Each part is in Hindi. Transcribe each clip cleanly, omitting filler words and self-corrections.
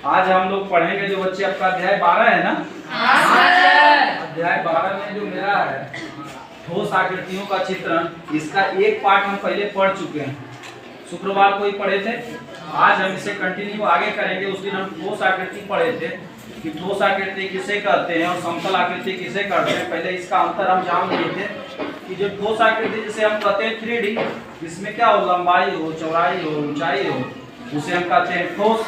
आज हम लोग पढ़ेंगे जो बच्चे आपका अध्याय 12 है ना। अध्याय 12 में जो मेरा है ठोस आकृतियों का चित्रण, इसका एक पार्ट हम पहले पढ़ चुके हैं, शुक्रवार को ही पढ़े थे। आज हम इसे कंटिन्यू आगे करेंगे। उस दिन हम ठोस आकृति पढ़े थे कि ठोस आकृति किसे कहते हैं और समतल आकृति किसे कहते हैं। पहले इसका अंतर हम जान लिए थे कि जो ठोस आकृति जिसे हम कहते हैं 3D, इसमें क्या हो, लंबाई हो, चौड़ाई हो, ऊंचाई हो, उसे हम कहते हैं ठोस।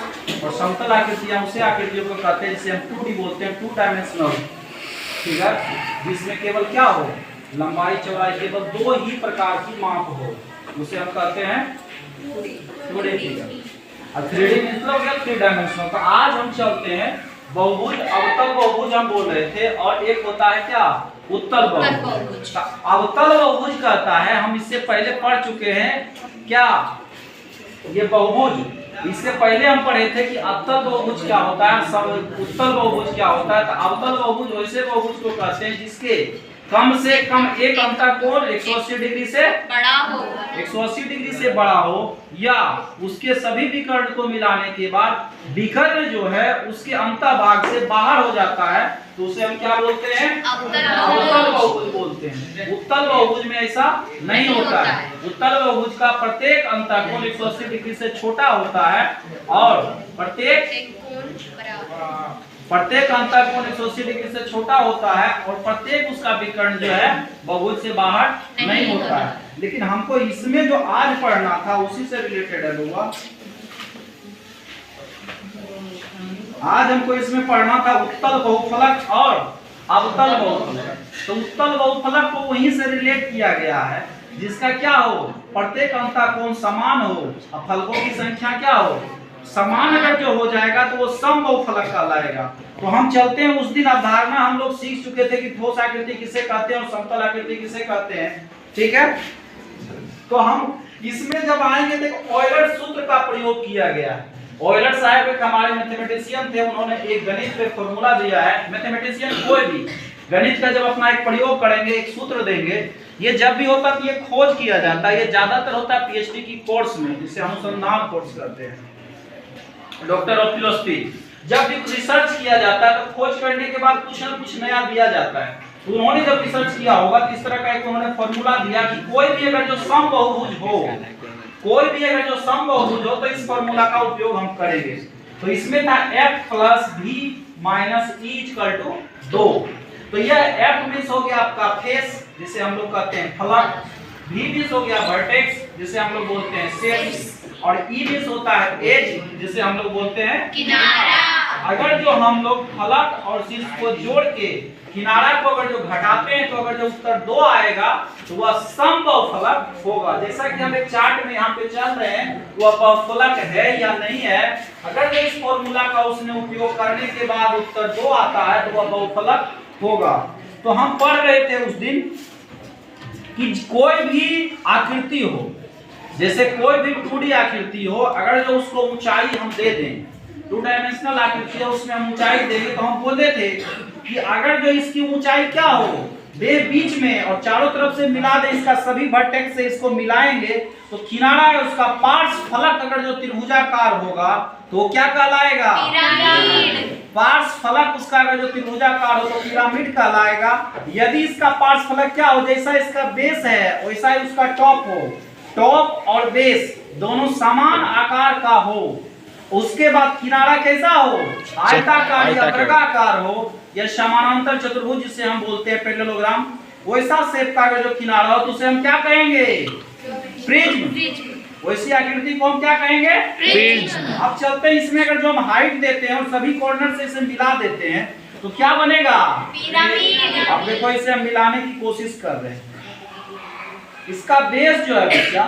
और समतल आकृतियां उसे आकृतियों को कहते हैं जिसे हम 2D बोलते हैं, 2 डायमेंशनल, ठीक है, जिसमें केवल क्या हो, लंबाई चौड़ाई केवल 2 ही प्रकार की माप हो, उसे हम कहते हैं 2D फिगर। और 3D मतलब 3 डायमेंशनल। तो आज हम चलते हैं बहुभुज, अवतल बहुभुज हम बोल रहे थे, और एक होता है क्या, उत्तल बहुभुज। अवतल बहुभुज कहता है, हम इससे पहले पढ़ चुके हैं क्या, ये बहुभुज। इससे पहले हम पढ़े थे कि अवतल बहुभुज क्या होता है, उत्तल बहुभुज क्या होता है। तो अवतल बहुभुज वैसे बहुभुज को कहते हैं जिसके कम से कम एक अंतःकोण 180 डिग्री से बड़ा हो, 180 डिग्री से बड़ा हो, या उसके सभी विकर्ण को मिलाने के बाद विकर्ण जो है उसके अंतःभाग से बाहर हो जाता है, तो उसे हम क्या बोलते हैं, अवतल बहुभुज बोलते हैं। उत्तल बहुभुज में ऐसा नहीं होता है। उत्तल बहुभुज का प्रत्येक अंतःकोण 180 डिग्री से छोटा होता है, और प्रत्येक अंतःकोण 180 डिग्री से छोटा होता है, और प्रत्येक उसका विकर्ण जो है बहुभुज से बाहर नहीं होता है। लेकिन हमको इसमें जो आज पढ़ना था उसी से रिलेटेड है लोग। आज हमको इसमें पढ़ना था उत्तल बहुफलक और अवतल बहुफलक। तो उत्तल बहुफलक को वहीं से रिलेट किया गया है जिसका क्या हो, प्रत्येक अंतःकोण समान हो और फलकों की संख्या क्या हो, समान। अगर जो हो जाएगा तो वो सम बहुफलक कहलाएगा। तो हम चलते हैं, उस दिन अवधारणा हम लोग सीख चुके थे कि ठोस आकृति किसे कहते हैं और समतल आकृति किसे कहते हैं, ठीक है। तो हम इसमें जब आएंगे तो ऑयलर सूत्र का प्रयोग किया गया है। ऑयलर साहब एक हमारे मैथमेटिशियन थे, उन्होंने एक गणित पे फॉर्मूला दिया है। मैथमेटिशियन कोई भी गणित का जब अपना एक प्रयोग करेंगे, एक सूत्र देंगे, ये जब भी होता है ये खोज किया जाता है। ये ज्यादातर होता है पीएचडी की कोर्स में, जिसे हम अनुसंधान कोर्स करते हैं, डॉक्टर ऑफ फिलोसफी। जब भी रिसर्च किया जाता है तो खोज करने के बाद कुछ न कुछ नया दिया जाता है। तो उन्होंने जब रिसर्च किया होगा तो इस तरह का एक उन्होंने फॉर्मूला दिया कि कोई भी अगर जो सम बहुभुज हो, कोई भी अगर जो सम बहुभुज हो, तो इस फॉर्मूला का उपयोग हम करेंगे। तो इसमें था f + v - e = 2। तो यह f मींस हो गया आपका फेस, जिसे हम लोग कहते हैं फलक, v मींस हो गया वर्टेक्स, जिसे हम लोग बोलते हैं शीर्ष, और ई मींस होता है एज, जिसे हम लोग बोलते हैं किनारा। अगर जो हम लोग फलक और शीर्ष को जोड़ के किनारा को अगर जो घटाते हैं तो अगर जो उत्तर 2 आएगा तो वह सम बहुफलक होगा। जैसा कि हम एक चार्ट में यहाँ पे चल रहे हैं, वह बहुफलक है या नहीं है। अगर जो इस फॉर्मूला का उसने उपयोग करने के बाद उत्तर 2 आता है तो वह बहुफलक होगा। तो हम पढ़ रहे थे उस दिन कि कोई भी आकृति हो, जैसे कोई भी 2D आकृति हो, अगर जो उसको ऊंचाई हम दे दें, 2 डायमेंशनल आकृति है, उसमें हम ऊंचाई देंगे, तो हम बोले थे कि अगर जो इसकी ऊंचाई क्या हो, बे बीच में और चारों तरफ से मिला दे, इसका सभी वर्टेक्स से इसको मिलाएंगे, तो किनारा उसका पार्श्व फलक अगर जो त्रिभुजाकार होगा तो वो क्या कहलाएगा, पिरामिड। पार्श्व फलक उसका अगर जो त्रिभुजाकार हो तो पिरामिड कहलाएगा। यदि इसका पार्श्व फलक क्या हो, जैसा इसका बेस है वैसा ही उसका टॉप हो, टॉप और बेस दोनों समान आकार का हो, उसके बाद किनारा कैसा हो, आयताकार या वर्गाकार हो, या समानांतर चतुर्भुज जिसे हम बोलते हैं पैरेललोग्राम, वैसा शेप का अगर जो किनारा हो तो उसे हम क्या कहेंगे, प्रिज्म। वैसी आकृति को हम क्या कहेंगे, प्रिज्म। अब चलते हैं, इसमें अगर जो हम हाइट देते हैं और सभी कॉर्नर से इसे मिला देते हैं तो क्या बनेगा, पिरामिड। अब देखो इसे हम मिलाने की कोशिश कर रहे हैं। इसका बेस जो है बच्चा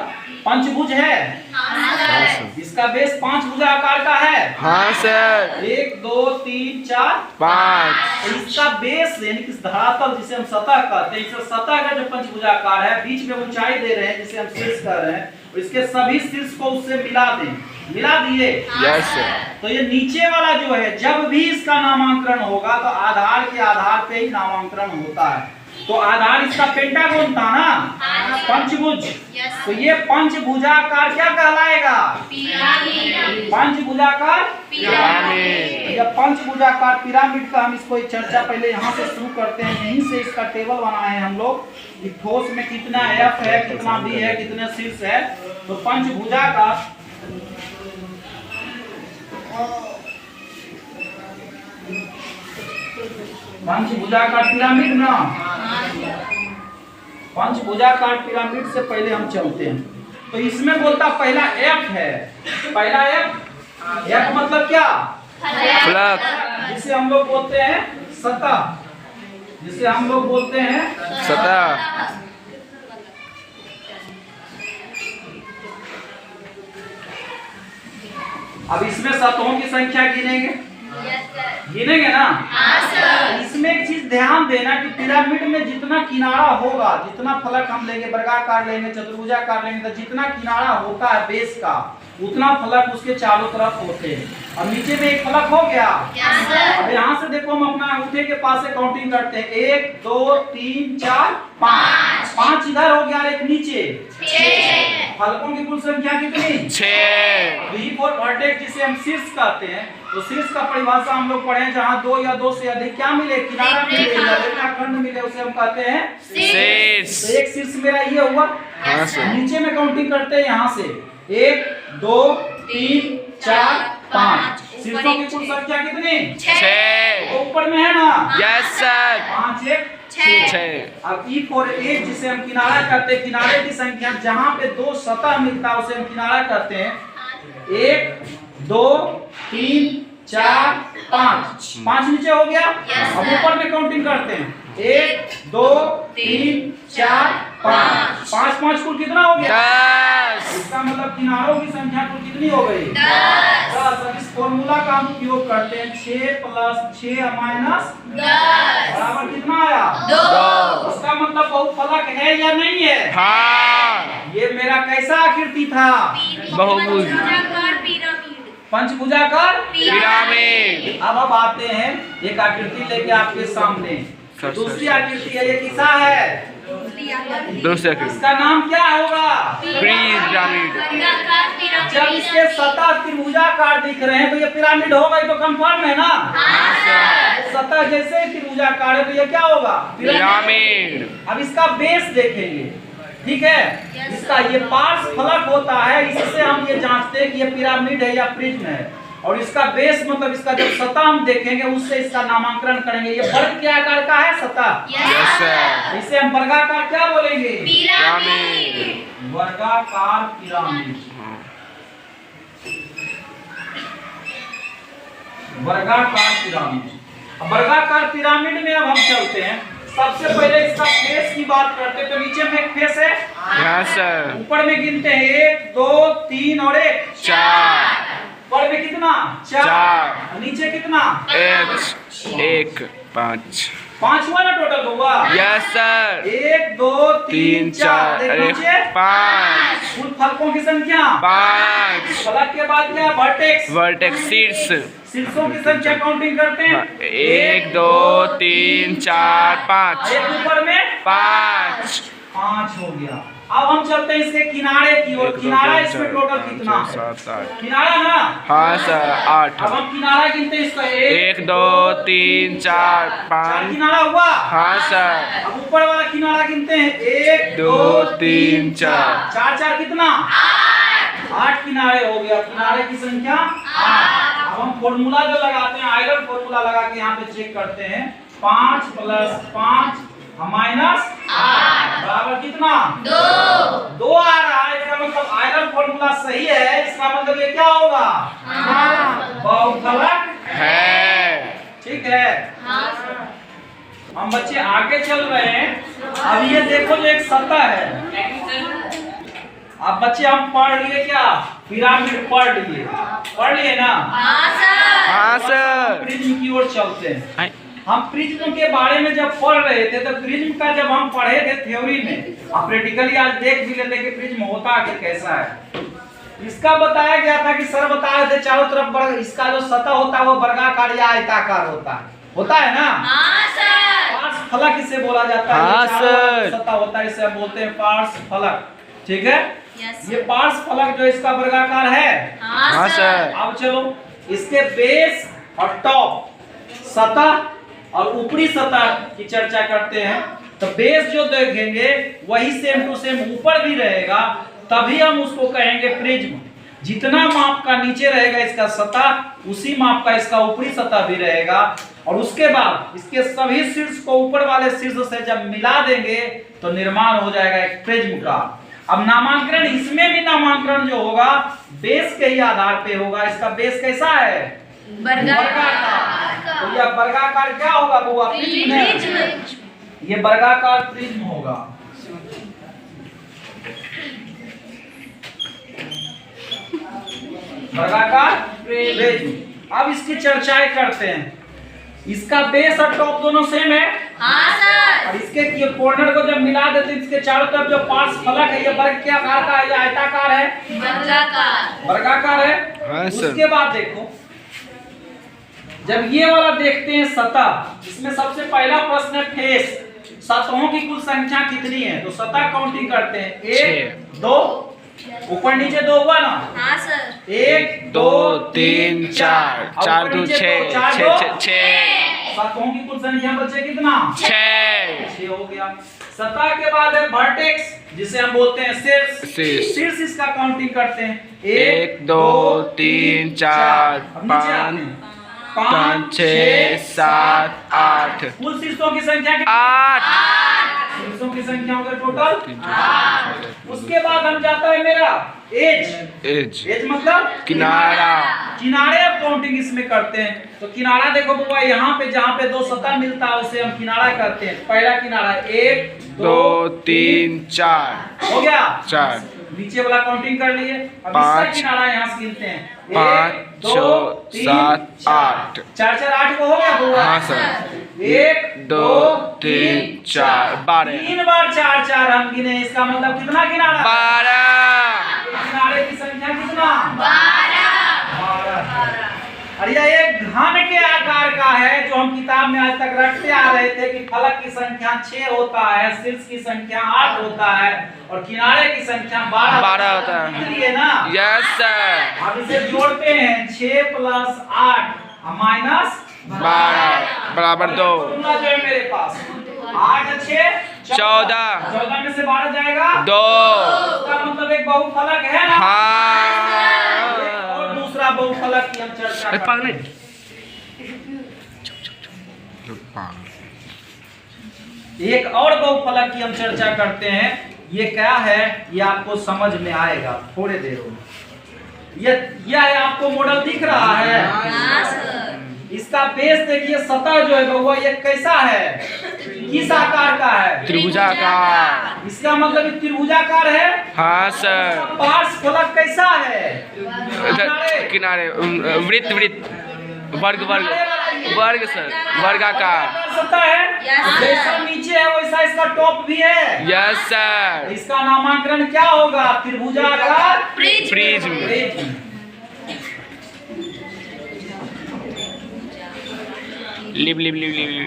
पंचभुज है, हाँ सर। इसका बेस 5 भुजाकार का है, हाँ सर। 1 2 3 4 5। इसका बेस यानी कि धरातल जिसे हम सतह कहते हैं, इसे सतह का जो पंचभुजाकार है, बीच में ऊंचाई दे रहे हैं जिसे हम शीर्ष कह रहे हैं, इसके सभी शीर्ष को उससे मिला दें, मिला दिए, यस सर। तो ये नीचे वाला जो है, जब भी इसका नामांकन होगा तो आधार के आधार पे ही नामांकन होता है। तो आधार इसका पेंटागोन था ना, पंचभुज। तो ये पंचभुजाकार क्या कहलाएगा? पंचभुजाकार पिरामिड। जब पंचभुजाकार पिरामिड का हम इसको चर्चा पहले यहाँ से शुरू करते हैं। यहीं से इसका टेबल बनाए हैं हम लोग कि ठोस में कितना एफ है, कितना बी है, कितने शीर्ष है। तो पंचभुजाकार पिरामिड ना, पंचभुजाकार पिरामिड से पहले हम चलते हैं। तो इसमें बोलता पहला एफ है। पहला एफ मतलब क्या? फलक, जिसे हम लोग बोलते हैं सतह, जिसे हम लोग बोलते हैं सतह। अब इसमें सतहों की संख्या गिनेंगे, गिनेंगे ना? इसमें एक चीज ध्यान देना कि पिरामिड में जितना किनारा होगा, जितना फलक हम लेंगे, वर्गाकार लेंगे, चतुर्भुजाकार लेंगे, तो जितना किनारा होता है बेस का, उतना फलक उसके चारों तरफ होते हैं। अब नीचे में एक फलक हो गया। अब यहाँ से देखो हम अपना अंगूठे के पास से काउंटिंग करते हैं। 1 2 3 4 5, 5 इधर हो गया, एक नीचे 6। फलकों की कुल संख्या कितनी? 6। V4 वर्टेक्स जिसे हम शीर्ष कहते हैं। तो शीर्ष का परिभाषा हम लोग पढ़े, जहाँ 2 या 2 से अधिक क्या मिले, किनारा मिले या रेखाखंड मिले, उसे हम कहते हैं शीर्ष। तो एक शीर्ष मेरा ये हुआ। नीचे में काउंटिंग करते हैं यहाँ से 1 2 3 4 5। शीर्षों की कुल संख्या कितनी? 6। तो ऊपर में है ना? Yes sir. 5 1 6। अब E4 1 जिसे हम किनारा कहते हैं, किनारे की संख्या जहाँ पे 2 सतह मिलता है उसे हम किनारा कहते हैं। 1 2 3 4 5, 5 नीचे हो गया। अब ऊपर में काउंटिंग करते हैं 1 2 3 4 5, 5 5 कुल कितना हो गया? 10। इसका मतलब किनारों की संख्या कुल कितनी हो गई? 10। अब इस फॉर्मूला का हम उपयोग करते हैं। 6 + 6 - 10 बराबर कितना आया? 2। इसका मतलब बहुफलक है या नहीं है? हाँ। ये मेरा कैसा आकृति था? बहुभुज, पंचभुजाकार पिरामिड। अब आते हैं एक आकृति लेके आपके सामने। दूसरी आकृति है, ये किसा है? दूसरी आकृति। इसका नाम क्या होगा? पिरामिड। जब इसके सतह त्रिभुजाकार दिख रहे हैं तो ये पिरामिड होगा, तो कंफर्म है ना? सतह जैसे त्रिभुजाकार है तो ये क्या होगा? पिरामिड। अब इसका बेस देखेंगे, ठीक है? इसका ये पार्श्व फलक होता है, इससे हम ये जांचते हैं कि ये पिरामिड है या प्रिज्म है। और इसका बेस मतलब इसका जब सतह हम देखेंगे उससे इसका नामकरण करेंगे। ये वर्ग के आकार का है सतह। Yes sir. इसे हम वर्गाकार क्या बोलेंगे? पिरामिड। वर्गाकार पिरामिड। वर्गाकार पिरामिड। वर्गाकार पिरामिड में अब हम चलते हैं। सबसे पहले इसका फेस की बात करते हैं। तो नीचे में एक फेस है। Yes sir. ऊपर में गिनते हैं 1 2 3 और 1 4। ऊपर में कितना? 4। नीचे कितना? 1 5। 5 हुआ ना टोटल हुआ? Yes sir. 1 2 3 4 नीचे 5। कुल फलकों की संख्या 5। फलक के बाद क्या? वर्टेक्स। वर्टेक्स शीर्ष। शीर्षों की संख्या काउंटिंग करते हैं। 1 2 3 4 5। एक ऊपर में 5 हो गया। अब हम चलते हैं इसके किनारे की ओर। किनारा इसमें टोटल कितना? 7 8। किनारा ना? हाँ सर 8। अब हम किनारा गिनते हैं इसका 1 2 3 4 5 किनारा हुआ। हाँ सर। अब ऊपर वाला किनारा गिनते हैं 1 2 3 4 4 कितना? 8 किनारे हो गया। किनारे की संख्या 8। अब हम फॉर्मूला जो लगाते हैं, आयरन फॉर्मूला लगा के यहाँ पे चेक करते हैं। 5 + 5 -8 बराबर कितना? 2 आ रहा है। इसका मतलब आयरन फॉर्मूला सही है। इसका मतलब ये क्या होगा? बहुफलक है। ठीक है। हम बच्चे आगे चल रहे हैं। अब ये देखो जो एक सतह है। अब बच्चे हम पढ़ लिए क्या? पिरामिड पढ़ लिए ना? हाँ सर। प्रिज्म की ओर चलते हैं। हम प्रिज्म के बारे में जब पढ़ रहे थे तो प्रिज्म का जब हम पढ़े थे थ्योरी में, अब प्रैक्टिकली आज देख भी लेते कि प्रिज्म होता कि कैसा है। इसका बताया गया था कि सर बता रहे थे चारों तरफ इसका जो सतह होता है वो वर्गाकार या आयताकार होता है ना? हाँ सर। फलक इसे बोला जाता है। हाँ, ये चारों ओर सर। जो सतह होता है इसे हम बोलते हैं पार्श्व फलक। ठीक है, यस ये पार्श्व फलक जो इसका वर्गाकार है। हाँ सर। अब चलो इसके बेस और टॉप सतह और ऊपरी सतह की चर्चा करते हैं। तो बेस जो देखेंगे वही सेम टू सेम ऊपर भी रहेगा, तभी हम उसको कहेंगे प्रिज्म। जितना माप का नीचे रहेगा इसका सतह, उसी माप का इसका ऊपरी सतह भी रहेगा। और उसके बाद इसके सभी शीर्ष को ऊपर वाले शीर्ष से जब मिला देंगे तो निर्माण हो जाएगा एक प्रिज्म का। अब नामांकन, इसमें भी नामांकन जो होगा बेस के ही आधार पे होगा। इसका बेस कैसा है? वर्गाकार। तो यह वर्गाकार क्या होगा बुआ? प्रिज्म। ये वर्गाकार प्रिज्म होगा। वर्गाकार प्रिज्म। अब इसकी चर्चाएं करते हैं। इसका बेस और टॉप दोनों सेम है। हाँ सर। और इसके ये कॉर्नर को जब मिला देते हैं, इसके चारों तरफ जो पार्श्व फलक है, ये वर्ग के आकार का है या आयताकार है? वर्गाकार। वर्गाकार है। हाँ सर। उसके बाद देखो, जब ये वाला देखते हैं सतह, इसमें सबसे पहला प्रश्न है फेस। सतहों की कुल संख्या कितनी है? तो सतह काउंटिंग करते हैं। 1 2, ऊपर नीचे 2 हुआ ना? हाँ सर। 1 2 3 4, 4 2 6 6 6 सतहों की कुल संख्या बचे कितना? 6 हो गया। सतह के बाद है वर्टेक्स, जिसे हम बोलते हैं शीर्ष। शीर्ष। शीर्ष इसका काउंटिंग करते हैं। 1 2 3 4 5 5 6 7 8 कुल शीर्षों की संख्या कितनी? 8 शीर्षों की संख्या हो गई टोटल। उसके बाद हम जाता है मेरा एज। एज एज मतलब किनारा। किनारे अब काउंटिंग इसमें करते हैं। तो किनारा देखो बुआ, यहाँ पे जहाँ पे दो सतह मिलता है उसे हम किनारा करते हैं। पहला किनारा 1 2 3 4 हो गया। 4 नीचे वाला काउंटिंग कर लिए। अब इसका 5 किनारा यहाँ से गिनते हैं। 5 6 7 8 4 4 8 को हो गया बुआ? हाँ सर। 1 2 3 4 12 3 बार 4 4 हम गिने। इसका मतलब कितना किनारा? 12 किनारे की संख्या कितना? 12। और यह एक घन के आकार का है, जो हम किताब में आज तक रखते आ रहे थे कि फलक की संख्या 6 होता है, शीर्ष की संख्या 8 होता है और किनारे की संख्या 12 होता है। इसलिए ना। Yes sir. अब इसे जोड़ते हैं। 6 + 8 माइनस 12 बराबर 2 जो है मेरे पास 8 और 6 14 14 में से 12 जाएगा 2 इसका मतलब एक बहुफलक है ना। हाँ। और दूसरा बहुफलक की हम चर्चा करते हैं। एक और बहुफलक की हम चर्चा करते हैं। ये क्या है ये आपको समझ में आएगा थोड़े देर में। यह आपको मॉडल दिख रहा है। हाँ सर। इसका बेस देखिए, सतह जो है बउआ ये कैसा है? किस आकार का है? त्रिभुजाकार। इसका मतलब ये त्रिभुजाकार है। हाँ सर। पार्श्व फलक कैसा है? इधर किनारे वृत्त वृत्त वर्ग वर्ग वर्ग सर वर्गाकार। सतह है। Yes, जैसा नीचे है वैसा इसका टॉप भी है। Yes sir. इसका नामांकन क्या होगा? त्रिभुजाकार prism. Lip lip lip lip lip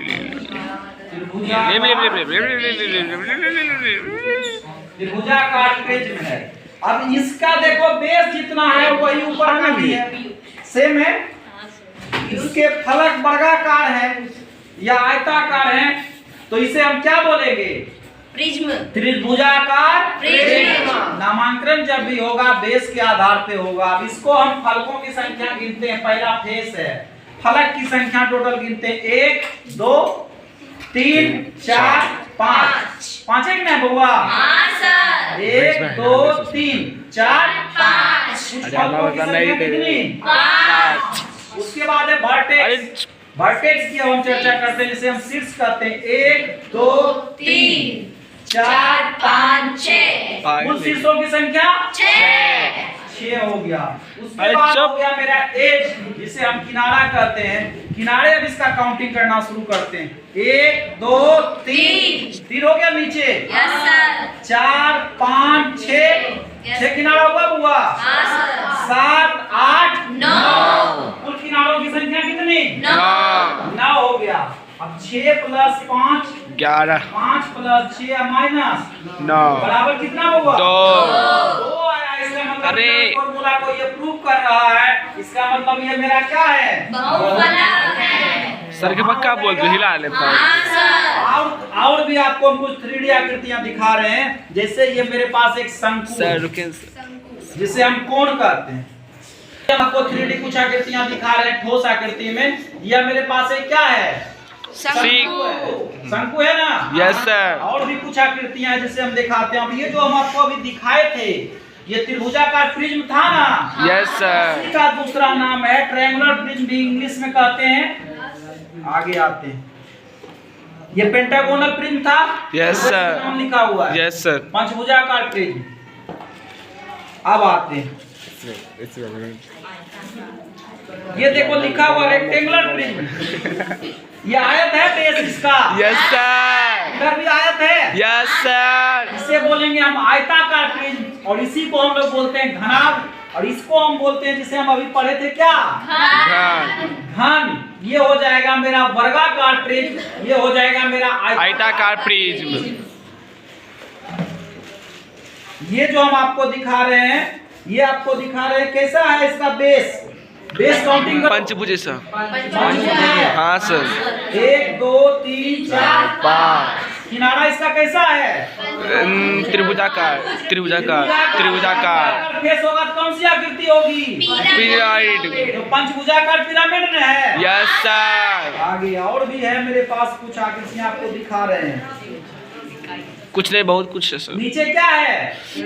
त्रिभुजाकार प्रिज्म है। अब इसका देखो बेस जितना है वही ऊपर का भी है, सेम है। इसके फलक वर्गाकार है या आयताकार है, तो इसे हम क्या बोलेंगे? प्रिज्म। त्रिभुजाकार प्रिज्म। नामांकन जब भी होगा बेस के आधार पे होगा। अब इसको हम फलकों की संख्या गिनते हैं। पहला फेस है, फलक की संख्या टोटल गिनते हैं। 1 2 3 4 5 5 एक ना बउआ? हाँ सर। 1 2 3 4 5 फलकों की संख्या कितनी? 5। उसके बाद है वर्टेक्स। वर्टेक्स की हम चर्चा करते हैं, जिसे हम शीर्ष कहते हैं। 1 2 3 4 5 6। कुल शीर्षों की संख्या 6 हो गया। उसके बाद हो गया मेरा एज, जिसे हम किनारा कहते हैं। किनारे अब इसका काउंटिंग करना शुरू करते हैं। 1 2 3 हो गया नीचे। Yes sir. 4 5 6 किनारा हुआ बुआ? हाँ सर। 7 8 9। कुल किनारों की संख्या कितनी? 9। 9 हो गया। अब 6 + 5 11 5 प्लस 6 माइनस 9 बराबर कितना हुआ? 2 दो आया। इसका मतलब अरे। फॉर्मूला को ये प्रूव कर रहा है। इसका मतलब ये मेरा क्या है? बहुफलक है। सर के पक्का बोल दो, हिला ले हाँ सर। और भी आपको हम कुछ 3D आकृतियां दिखा रहे हैं। जैसे ये मेरे पास एक शंकु सर है, रुके जिसे हम कोण कहते हैं। हम आपको 3D कुछ आकृतियां दिखा रहे हैं ठोस आकृति में। यह मेरे पास एक क्या है? शंकु है। शंकु है ना? Yes sir. और भी कुछ आकृतियां हैं जिसे हम दिखाते हैं। अब ये जो हम आपको अभी दिखाए थे, ये त्रिभुजाकार प्रिज्म था ना? Yes sir. इसी का दूसरा नाम है ट्रायंगुलर प्रिज्म, भी इंग्लिश में कहते हैं। आगे आते हैं। ये पेंटागोनल प्रिज्म था। Yes sir. नाम लिखा हुआ है। Yes sir. पंचभुजाकार प्रिज्म। अब आते हैं, ये देखो लिखा हुआ रेक्टेंगुलर प्रिज्म। ये आयत है बेस इसका। Yes sir. इधर भी आयत है। Yes sir. इसे बोलेंगे हम आयताकार प्रिज्म, और इसी को हम लोग बोलते हैं घनाभ, और इसको हम बोलते हैं जिसे हम अभी पढ़े थे क्या? घन। ये हो जाएगा मेरा वर्गाकार प्रिज्म, ये हो जाएगा मेरा आयताकार प्रिज्म। ये जो हम आपको दिखा रहे हैं, ये आपको दिखा रहे हैं कैसा है इसका बेस। बेस काउंटिंग पंचभुज सर। पंचभुज। हाँ सर। 1 2 3 4 5। किनारा इसका कैसा है? त्रिभुजाकार त्रिभुजाकार त्रिभुजाकार। फेस होगा तो कौन सी आकृति होगी? पिरामिड। तो पंचभुजाकार पिरामिड में है। Yes sir. आगे और भी है मेरे पास कुछ आकृतियां आपको दिखा रहे हैं। कुछ नहीं, बहुत कुछ है सर। नीचे क्या है?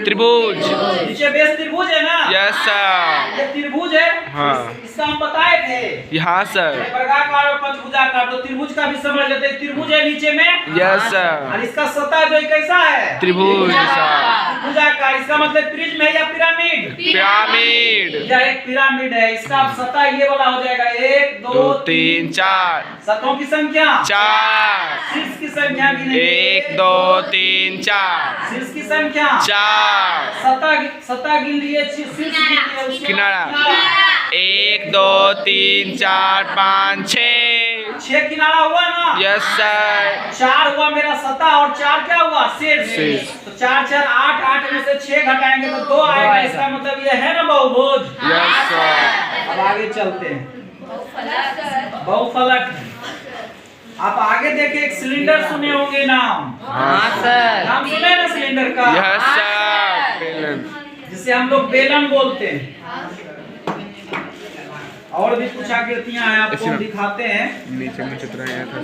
त्रिभुज। नीचे बेस त्रिभुज है ना? Yes sir. ये त्रिभुज है। हाँ। इसका हम बताए थे। यहाँ सर। वर्गाकार और पंचभुजाकार, तो त्रिभुज का भी समझ लेते हैं। त्रिभुज है नीचे में। Yes sir. और इसका सतह जो है कैसा है? त्रिभुज सर। त्रिभुजाकार। इसका मतलब प्रिज्म है या पिरामिड? पिरामिड। यह एक पिरामिड है। इसका सतह ये वाला हो जाएगा 1 2 3 4। सतहों की संख्या 4। शीर्ष की संख्या भी 1 2 3 4। शीर्ष की संख्या 4। सतह गिन लिए, शीर्ष गिन लिए, उसके किनारा बाद 1 2 3 4 5 6। 6 किनारा हुआ ना? Yes sir. 4 हुआ मेरा सतह, और 4 क्या हुआ? शीर्ष। शीर्ष। तो 4 4 8, 8 में से 6 घटाएंगे तो 2 आएगा। इसका मतलब ये है ना बहुभुज। Yes sir. अब आगे चलते हैं। बहुफलक। आप आगे देखिए, एक सिलेंडर सुने होंगे नाम। हाँ सर। नाम सुने ना सिलेंडर का? Yes sir. जिसे हम लोग बेलन बोलते हैं। और भी कुछ आकृतियां हैं आपको हम दिखाते हैं। नीचे में चित्र है था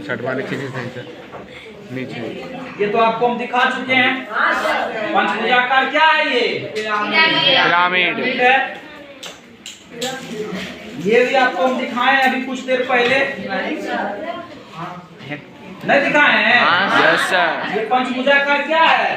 शर्ट वाले नीचे। ये तो आपको हम दिखा चुके हैं। पंचभुजाकार क्या है ये? पिरामिड है। ये भी आपको हम दिखाए अभी कुछ देर पहले। नहीं दिखाए हैं? Yes sir. ये पंचभुजाकार क्या है?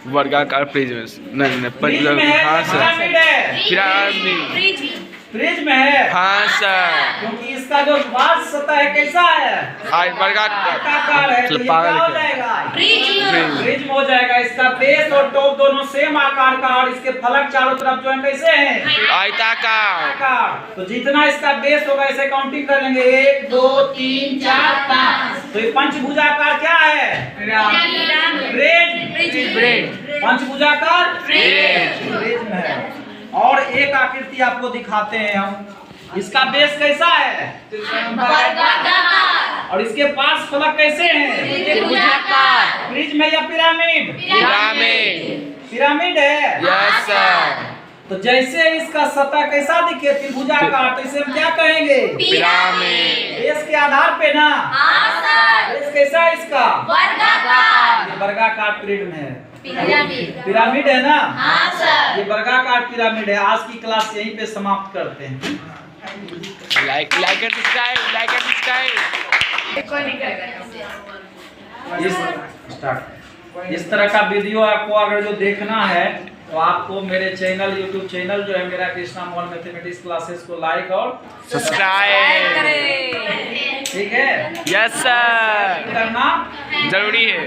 वर्गाकार प्रिज्म। नहीं प्रिज्म है। हाँ सर। पिरामिड है। पिरामिड। प्रिज्म है। हाँ सर। क्योंकि इसका जो बाहर सतह है कैसा है? आयताकार है। तो ये क्या हो जाएगा? प्रिज्म हो जाएगा। इसका बेस और टॉप दोनों सेम आकार का, और इसके फलक चारों तरफ जो है कैसे हैं? आयताकार। तो जितना इसका बेस होगा इसे काउंटिंग कर लेंगे 1 2 3 4 5। तो ये पंचभुजाकार क्या है? पंचभुजाकार प्रिज्म है। और एक आकृति आपको दिखाते हैं हम। इसका बेस कैसा है? और इसके पास फलक कैसे हैं? प्रिज्म है या पिरामिड? पिरामिड है। Yes sir. तो जैसे इसका सतह कैसा दिखे त्रिभुजाकार, तो इसे हम क्या कहेंगे? पिरामिड। बेस के आधार पे ना? बेस कैसा है इसका? ये वर्गाकार प्रिज्म है। पिरामिड है ना? ये वर्गाकार पिरामिड है। आज की क्लास यहीं पे समाप्त करते हैं। Like and subscribe. इस तरह का वीडियो आपको अगर जो देखना है, तो आपको मेरे चैनल, यूट्यूब चैनल जो है मेरा कृष्णा मोहन मैथमेटिक्स क्लासेस को लाइक और सब्सक्राइब ठीक है। Yes sir. करना जरूरी है।